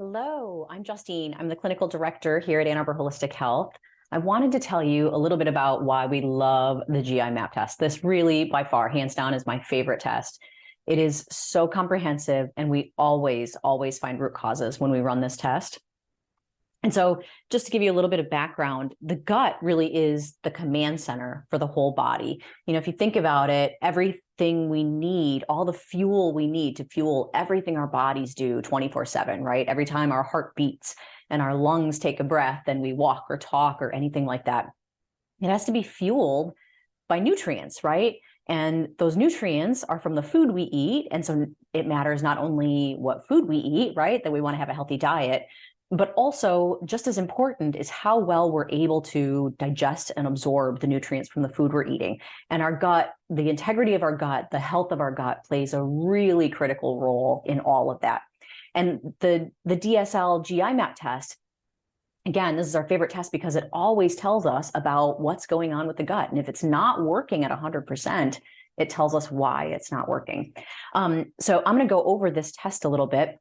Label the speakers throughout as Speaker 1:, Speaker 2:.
Speaker 1: Hello, I'm Justine. I'm the clinical director here at Arbor Holistic Health. I wanted to tell you a little bit about why we love the GI map test. This really, by far, hands down, is my favorite test. It is so comprehensive, and we always find root causes when we run this test. And so just to give you a little bit of background, the gut really is the command center for the whole body. If you think about it, everything we need, all the fuel we need to fuel everything our bodies do 24/7, right? Every time our heart beats and our lungs take a breath and we walk or talk or anything like that, it has to be fueled by nutrients, right? And those nutrients are from the food we eat. And so it matters not only what food we eat, right? That we want to have a healthy diet, but also just as important is how well we're able to digest and absorb the nutrients from the food we're eating. And our gut, the integrity of our gut, the health of our gut plays a really critical role in all of that. And the DSL GI map test, again, this is our favorite test because it always tells us about what's going on with the gut. And if it's not working at 100%, it tells us why it's not working. So I'm going to go over this test a little bit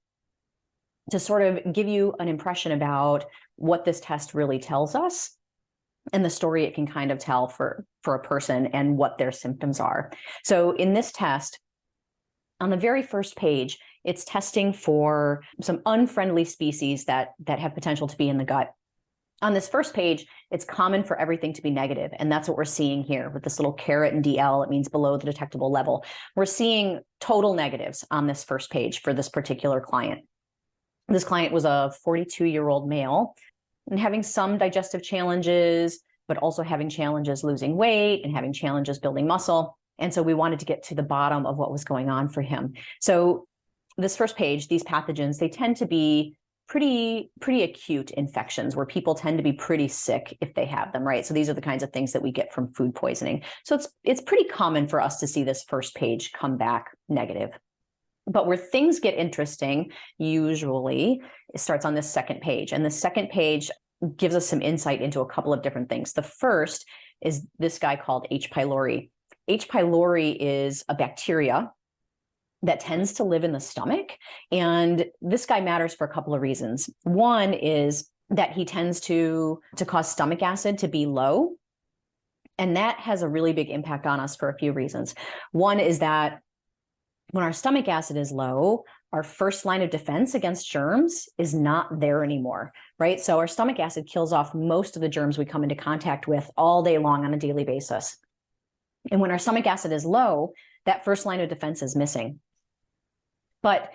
Speaker 1: to sort of give you an impression about what this test really tells us and the story it can kind of tell for a person and what their symptoms are. So in this test, on the very first page, it's testing for some unfriendly species that have potential to be in the gut. On this first page, it's common for everything to be negative, and that's what we're seeing here with this little caret and DL. It means below the detectable level. We're seeing total negatives on this first page for this particular client. This client was a 42-year-old male and having some digestive challenges, but also having challenges losing weight and having challenges building muscle. And so we wanted to get to the bottom of what was going on for him. So this first page, these pathogens, they tend to be pretty acute infections where people tend to be pretty sick if they have them, right? So these are the kinds of things that we get from food poisoning. So it's pretty common for us to see this first page come back negative. But where things get interesting, usually, it starts on this second page. And the second page gives us some insight into a couple of different things. The first is this guy called H. pylori. H. pylori is a bacteria that tends to live in the stomach. And this guy matters for a couple of reasons. One is that he tends to cause stomach acid to be low. And that has a really big impact on us for a few reasons. One is that when our stomach acid is low, our first line of defense against germs is not there anymore, right? So our stomach acid kills off most of the germs we come into contact with all day long on a daily basis. And when our stomach acid is low, that first line of defense is missing. But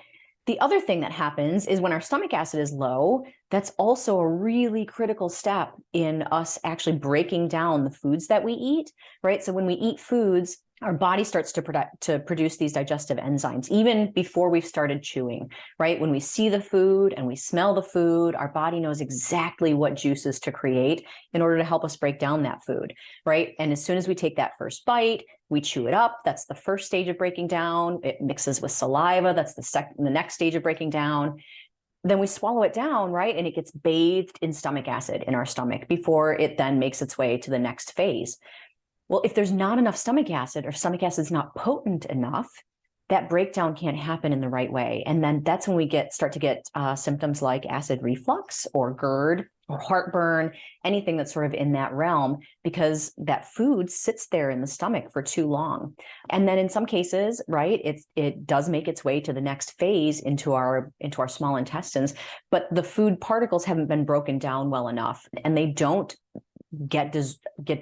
Speaker 1: the other thing that happens is when our stomach acid is low, that's also a really critical step in us actually breaking down the foods that we eat, right? So when we eat foods, our body starts to produce these digestive enzymes, even before we've started chewing, right? When we see the food and we smell the food, our body knows exactly what juices to create in order to help us break down that food, right? And as soon as we take that first bite, we chew it up. That's the first stage of breaking down. It mixes with saliva. That's the next stage of breaking down. Then we swallow it down, right? And it gets bathed in stomach acid in our stomach before it then makes its way to the next phase. Well, if there's not enough stomach acid or stomach acid is not potent enough, that breakdown can't happen in the right way. And then that's when we start to get symptoms like acid reflux or GERD or heartburn, anything that's sort of in that realm, because that food sits there in the stomach for too long. And then in some cases, right, it does make its way to the next phase into our small intestines, but the food particles haven't been broken down well enough, and they don't get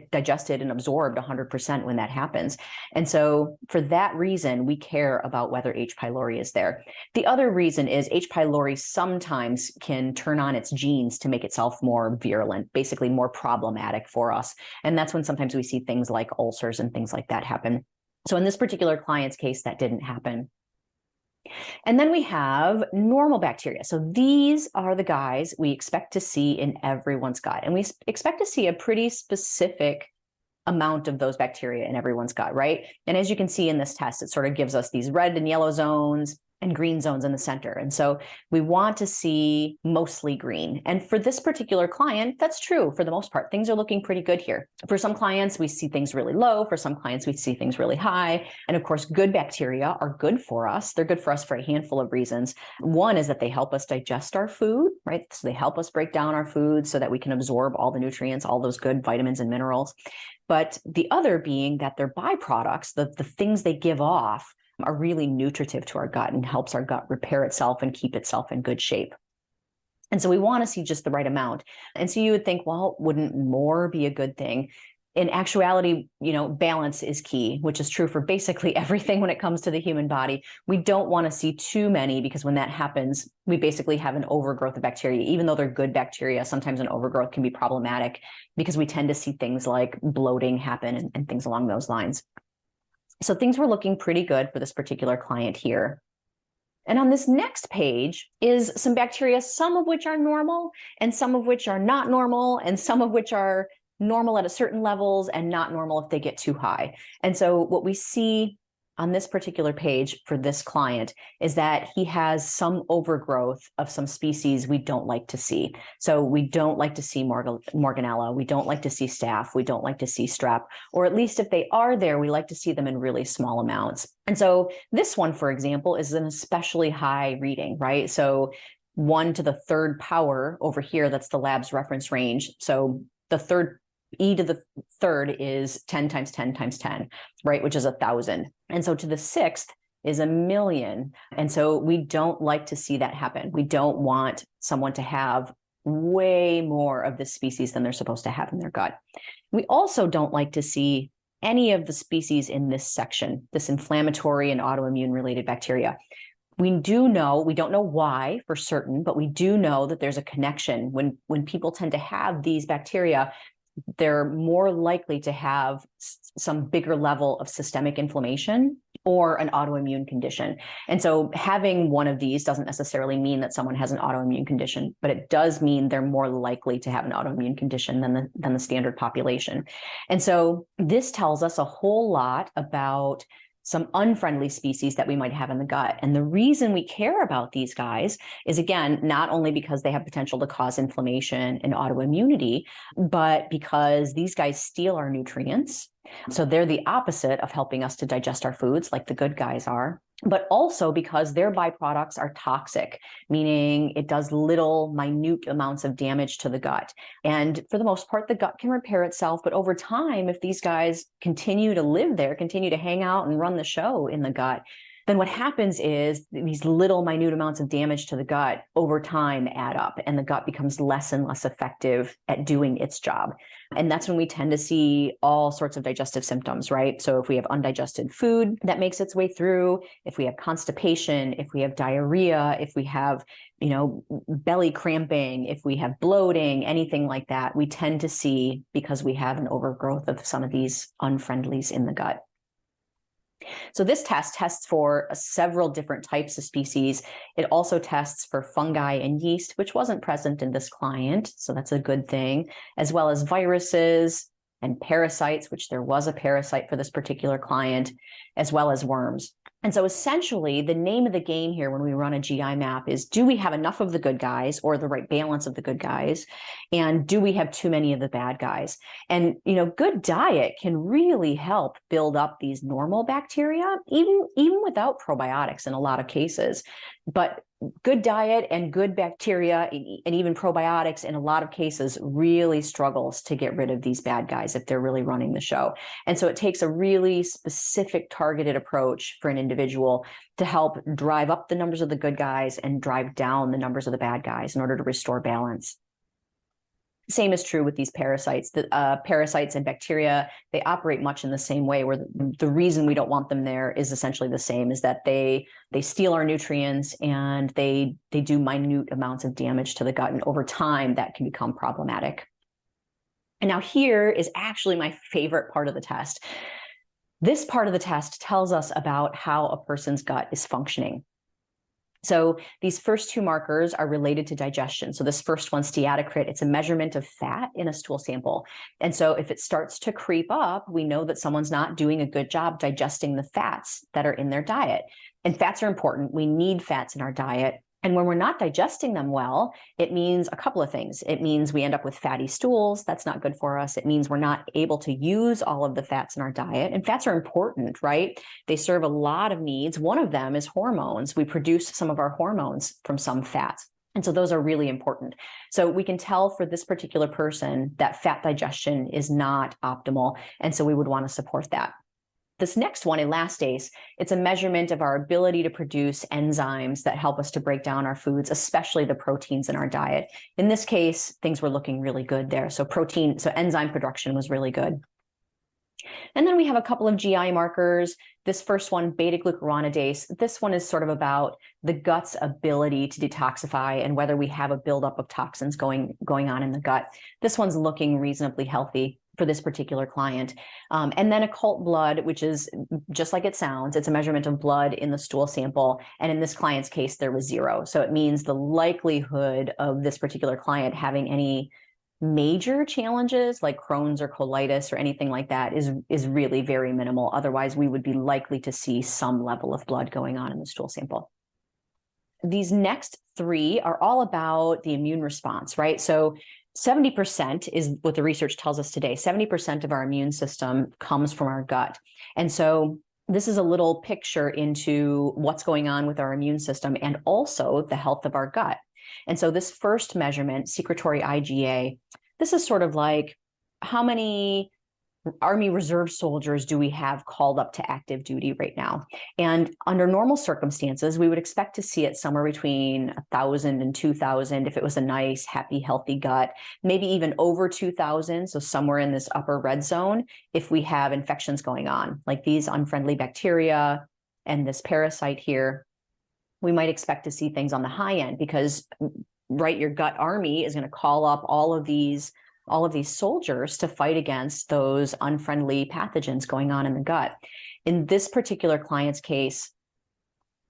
Speaker 1: digested and absorbed 100% when that happens. And so for that reason, we care about whether H. pylori is there. The other reason is H. pylori sometimes can turn on its genes to make itself more virulent, basically more problematic for us. And that's when sometimes we see things like ulcers and things like that happen. So in this particular client's case, that didn't happen. And then we have normal bacteria. So these are the guys we expect to see in everyone's gut. And we expect to see a pretty specific amount of those bacteria in everyone's gut, right? And as you can see in this test, it sort of gives us these red and yellow zones. and green zones in the center. And so we want to see mostly green. And for this particular client, that's true for the most part. Things are looking pretty good here. For some clients, we see things really low. For some clients, we see things really high. And of course, good bacteria are good for us. They're good for us for a handful of reasons. One is that they help us digest our food, right? So they help us break down our food so that we can absorb all the nutrients, all those good vitamins and minerals. But the other being that their byproducts, the things they give off, are really nutritive to our gut and helps our gut repair itself and keep itself in good shape. And so we want to see just the right amount. And so you would think, well, wouldn't more be a good thing? In actuality, balance is key, which is true for basically everything when it comes to the human body. We don't want to see too many, because when that happens, we basically have an overgrowth of bacteria. Even though they're good bacteria, sometimes an overgrowth can be problematic because we tend to see things like bloating happen and things along those lines. So things were looking pretty good for this particular client here. And on this next page is some bacteria, some of which are normal and some of which are not normal, and some of which are normal at a certain levels and not normal if they get too high. And so what we see on this particular page for this client is that he has some overgrowth of some species we don't like to see. So we don't like to see Morganella, we don't like to see staph, we don't like to see strep, or at least if they are there, we like to see them in really small amounts. And so this one, for example, is an especially high reading, right? So 1 to the 3rd power over here, that's the lab's reference range. So the third e to the 3rd is 10 times 10 times 10, right? Which is 1,000. And so to the 6th is 1,000,000. And so we don't like to see that happen. We don't want someone to have way more of this species than they're supposed to have in their gut. We also don't like to see any of the species in this section, this inflammatory and autoimmune related bacteria. We don't know why for certain, but we do know that there's a connection. When people tend to have these bacteria, they're more likely to have some bigger level of systemic inflammation or an autoimmune condition. And so having one of these doesn't necessarily mean that someone has an autoimmune condition, but it does mean they're more likely to have an autoimmune condition than the standard population. And so this tells us a whole lot about some unfriendly species that we might have in the gut. And the reason we care about these guys is, again, not only because they have potential to cause inflammation and autoimmunity, but because these guys steal our nutrients. So they're the opposite of helping us to digest our foods like the good guys are, but also because their byproducts are toxic, meaning it does little minute amounts of damage to the gut. And for the most part, the gut can repair itself. But over time, if these guys continue to live there, continue to hang out and run the show in the gut, then what happens is these little minute amounts of damage to the gut over time add up, and the gut becomes less and less effective at doing its job. And that's when we tend to see all sorts of digestive symptoms, right? So if we have undigested food that makes its way through, if we have constipation, if we have diarrhea, if we have, belly cramping, if we have bloating, anything like that, we tend to see because we have an overgrowth of some of these unfriendlies in the gut. So this test tests for several different types of species. It also tests for fungi and yeast, which wasn't present in this client, so that's a good thing, as well as viruses and parasites, which there was a parasite for this particular client, as well as worms. And so essentially, the name of the game here when we run a GI map is, do we have enough of the good guys or the right balance of the good guys? And do we have too many of the bad guys? And, good diet can really help build up these normal bacteria, even without probiotics in a lot of cases. But good diet and good bacteria and even probiotics in a lot of cases really struggles to get rid of these bad guys if they're really running the show. And so it takes a really specific targeted approach for an individual to help drive up the numbers of the good guys and drive down the numbers of the bad guys in order to restore balance. Same is true with these parasites. The parasites and bacteria, they operate much in the same way, where the reason we don't want them there is essentially the same, is that they steal our nutrients and they do minute amounts of damage to the gut. And over time, that can become problematic. And now here is actually my favorite part of the test. This part of the test tells us about how a person's gut is functioning. So these first two markers are related to digestion. So this first one, steatocrit, it's a measurement of fat in a stool sample. And so if it starts to creep up, we know that someone's not doing a good job digesting the fats that are in their diet. And fats are important. We need fats in our diet. And when we're not digesting them well, it means a couple of things. It means we end up with fatty stools. That's not good for us. It means we're not able to use all of the fats in our diet. And fats are important, right? They serve a lot of needs. One of them is hormones. We produce some of our hormones from some fats. And so those are really important. So we can tell for this particular person that fat digestion is not optimal. And so we would want to support that. This next one, elastase, it's a measurement of our ability to produce enzymes that help us to break down our foods, especially the proteins in our diet. In this case, things were looking really good there. So enzyme production was really good. And then we have a couple of GI markers. This first one, beta-glucuronidase, this one is sort of about the gut's ability to detoxify and whether we have a buildup of toxins going on in the gut. This one's looking reasonably healthy for this particular client. And then occult blood, which is just like it sounds, it's a measurement of blood in the stool sample. And in this client's case, there was 0. So it means the likelihood of this particular client having any major challenges like Crohn's or colitis or anything like that is really very minimal. Otherwise, we would be likely to see some level of blood going on in the stool sample. These next 3 are all about the immune response, right? So 70% is what the research tells us today. 70% of our immune system comes from our gut. And so this is a little picture into what's going on with our immune system and also the health of our gut. And so this first measurement, secretory IgA, this is sort of like how many Army Reserve soldiers do we have called up to active duty right now? And under normal circumstances, we would expect to see it somewhere between 1,000 and 2,000 if it was a nice, happy, healthy gut, maybe even over 2,000, so somewhere in this upper red zone, if we have infections going on, like these unfriendly bacteria and this parasite here. We might expect to see things on the high end because, right, your gut army is going to call up all of these soldiers to fight against those unfriendly pathogens going on in the gut. In this particular client's case,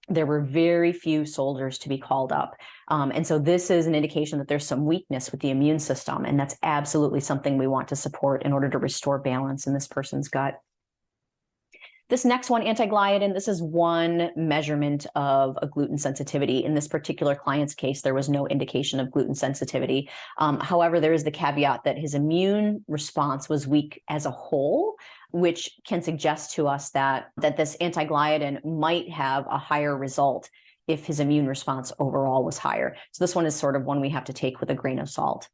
Speaker 1: there were very few soldiers to be called up. And so this is an indication that there's some weakness with the immune system. And that's absolutely something we want to support in order to restore balance in this person's gut. This next one, anti-gliadin, this is one measurement of a gluten sensitivity. In this particular client's case, there was no indication of gluten sensitivity. However, there is the caveat that his immune response was weak as a whole, which can suggest to us that this anti-gliadin might have a higher result if his immune response overall was higher. So this one is sort of one we have to take with a grain of salt.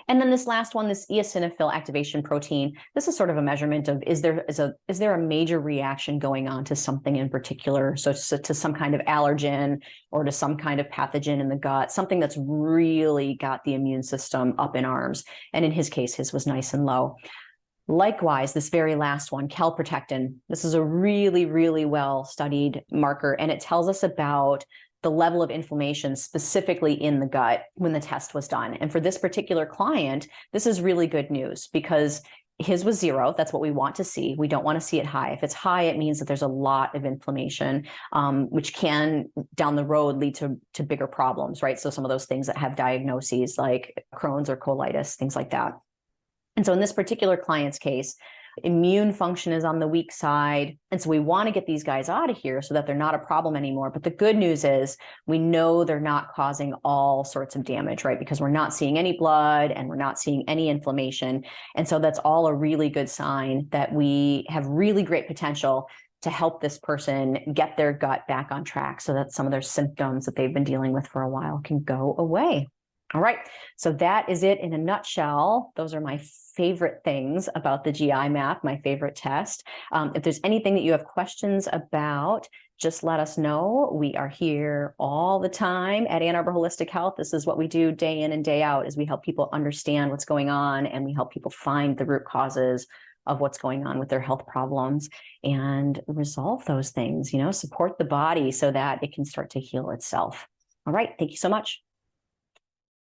Speaker 1: And then this last one, this eosinophil activation protein, this is sort of a measurement of is there a major reaction going on to something in particular? So to some kind of allergen or to some kind of pathogen in the gut, something that's really got the immune system up in arms. And in his case, his was nice and low. Likewise, this very last one, calprotectin, this is a really, really well-studied marker, and it tells us about the level of inflammation specifically in the gut when the test was done. And for this particular client, this is really good news because his was 0. That's what we want to see. We don't want to see it high. If it's high, it means that there's a lot of inflammation, which can down the road lead to bigger problems, right? So some of those things that have diagnoses like Crohn's or colitis, things like that. And so in this particular client's case, immune function is on the weak side. And so we want to get these guys out of here so that they're not a problem anymore. But the good news is we know they're not causing all sorts of damage, right? Because we're not seeing any blood and we're not seeing any inflammation. And so that's all a really good sign that we have really great potential to help this person get their gut back on track so that some of their symptoms that they've been dealing with for a while can go away. All right, so that is it in a nutshell. Those are my favorite things about the GI map, my favorite test. If there's anything that you have questions about, just let us know. We are here all the time at Ann Arbor Holistic Health. This is what we do day in and day out, is we help people understand what's going on and we help people find the root causes of what's going on with their health problems and resolve those things, support the body so that it can start to heal itself. All right, thank you so much.